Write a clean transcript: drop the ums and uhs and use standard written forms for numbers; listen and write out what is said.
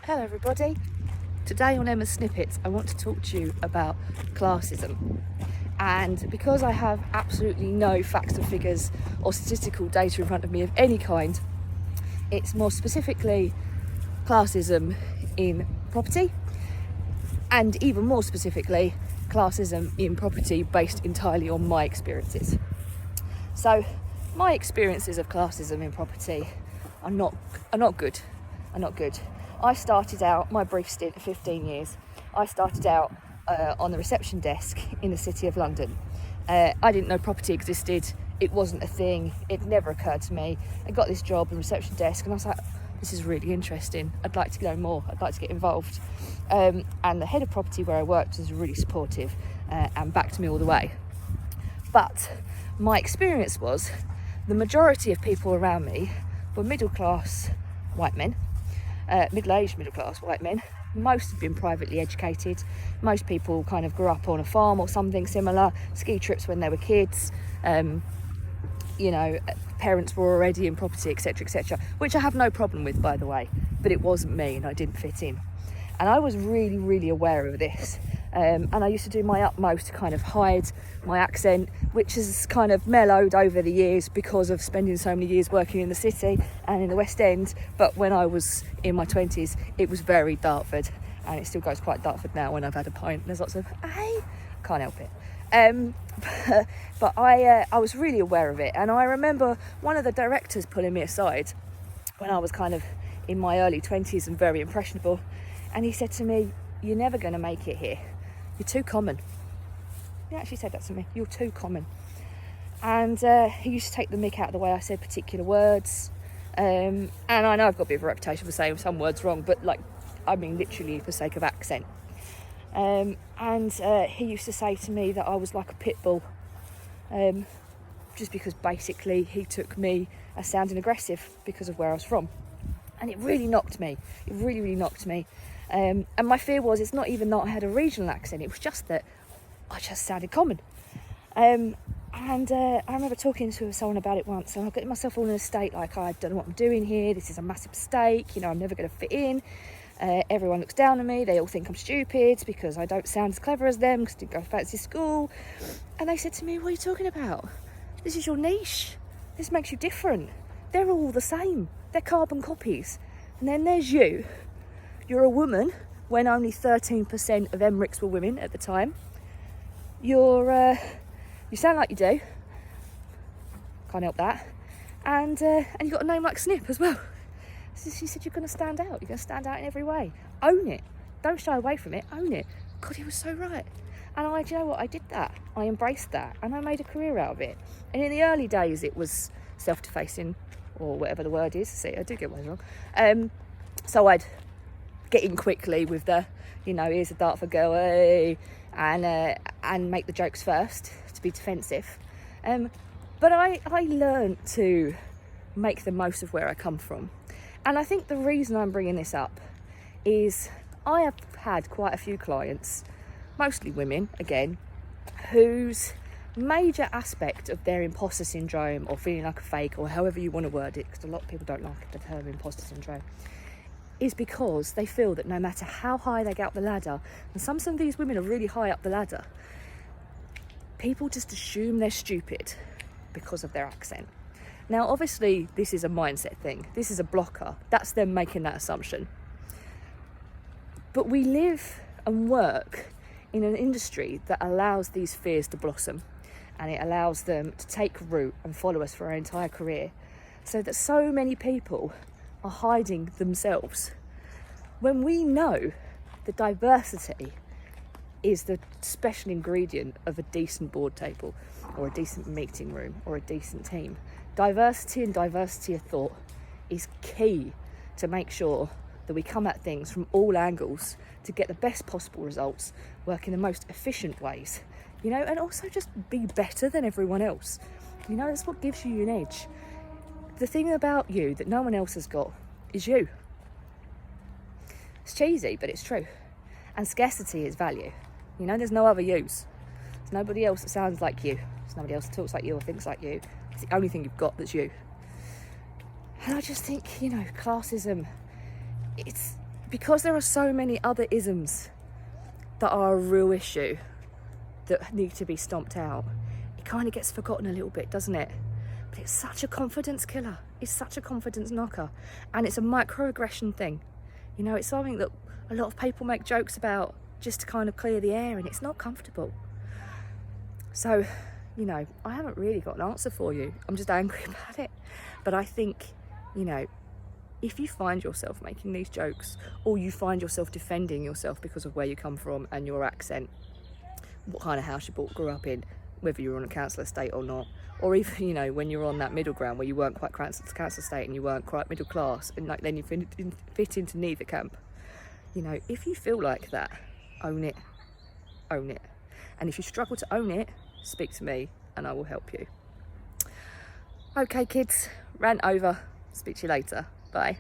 Hello everybody. Today on Emma's Snippets I want to talk to you about classism, and because I have absolutely no facts or figures or statistical data in front of me of any kind, it's more specifically classism in property, and even more specifically classism in property based entirely on my experiences. So my experiences of classism in property are not good. I started out my brief stint of 15 years. I started out on the reception desk in the City of London. I didn't know property existed. It wasn't a thing. It never occurred to me. I got this job in reception desk and I was like, this is really interesting. I'd like to know more. I'd like to get involved. And the head of property where I worked was really supportive and backed me all the way. But my experience was the majority of people around me were middle-class white men. Middle-aged middle-class white men. Most had been privately educated. Most people kind of grew up on a farm or something similar, ski trips when they were kids, parents were already in property, etc, which I have no problem with, by the way, but it wasn't me and I didn't fit in. And I was really aware of this, and I used to do my utmost to kind of hide my accent, which has kind of mellowed over the years because of spending so many years working in the city and in the West End. But when I was in my 20s, it was very Dartford, and it still goes quite Dartford now when I've had a pint. There's lots of, hey, can't help it. But I was really aware of it, and I remember one of the directors pulling me aside when I was kind of in my early 20s and very impressionable, and he said to me, "You're never going to make it here. You're too common." He actually said that to me, "You're too common." And he used to take the mick out of the way I said particular words, and I know I've got a bit of a reputation for saying some words wrong, but literally for sake of accent. And he used to say to me that I was like a pit bull, just because basically he took me as sounding aggressive because of where I was from. And it really knocked me. It really knocked me. And my fear was, it's not even that I had a regional accent, it was just that I just sounded common. And I remember talking to someone about it once, and I got myself all in a state like, I don't know what I'm doing here, this is a massive mistake, I'm never going to fit in. Everyone looks down on me, they all think I'm stupid because I don't sound as clever as them because I didn't go to fancy school. And they said to me, "What are you talking about? This is your niche. This makes you different. They're all the same. They're carbon copies." And then there's you. You're a woman when only 13% of Emirates were women at the time. You sound like you do. Can't help that. And you got a name like Snip as well. So she said, "You're going to stand out. You're going to stand out in every way. Own it. Don't shy away from it. Own it." God, he was so right. And do you know what? I did that. I embraced that, and I made a career out of it. And in the early days, it was self-defacing, or whatever the word is. See, I do get words wrong. So I'd get in quickly with the, here's a Dartford girl, hey, and make the jokes first to be defensive. But I learned to make the most of where I come from. And I think the reason I'm bringing this up is I have had quite a few clients, mostly women, again, whose major aspect of their imposter syndrome, or feeling like a fake, or however you want to word it, because a lot of people don't like the term imposter syndrome, is because they feel that no matter how high they get up the ladder, and some of these women are really high up the ladder, people just assume they're stupid because of their accent. Now, obviously, this is a mindset thing. This is a blocker. That's them making that assumption. But we live and work in an industry that allows these fears to blossom, and it allows them to take root and follow us for our entire career, so that so many people are hiding themselves. When we know that diversity is the special ingredient of a decent board table, or a decent meeting room, or a decent team. Diversity and diversity of thought is key to make sure that we come at things from all angles to get the best possible results, work in the most efficient ways, and also just be better than everyone else. That's what gives you an edge. The thing about you that no one else has got is you. It's cheesy, but it's true. And scarcity is value. There's no other yous. There's nobody else that sounds like you. There's nobody else that talks like you or thinks like you. It's the only thing you've got that's you. And I just think, classism, it's because there are so many other isms that are a real issue that need to be stomped out, it kind of gets forgotten a little bit, doesn't it? But it's such a confidence killer. It's such a confidence knocker. And it's a microaggression thing. You know, it's something that a lot of people make jokes about just to kind of clear the air, and it's not comfortable. So, you know, I haven't really got an answer for you. I'm just angry about it. But I think, you know, if you find yourself making these jokes, or you find yourself defending yourself because of where you come from and your accent, what kind of house you grew up in, whether you're on a council estate or not, or even, you know, when you're on that middle ground where you weren't quite council estate and you weren't quite middle class, and like then you fit into neither camp. You know, if you feel like that, own it. Own it. And if you struggle to own it, speak to me and I will help you. Okay, kids, rant over. Speak to you later. Bye.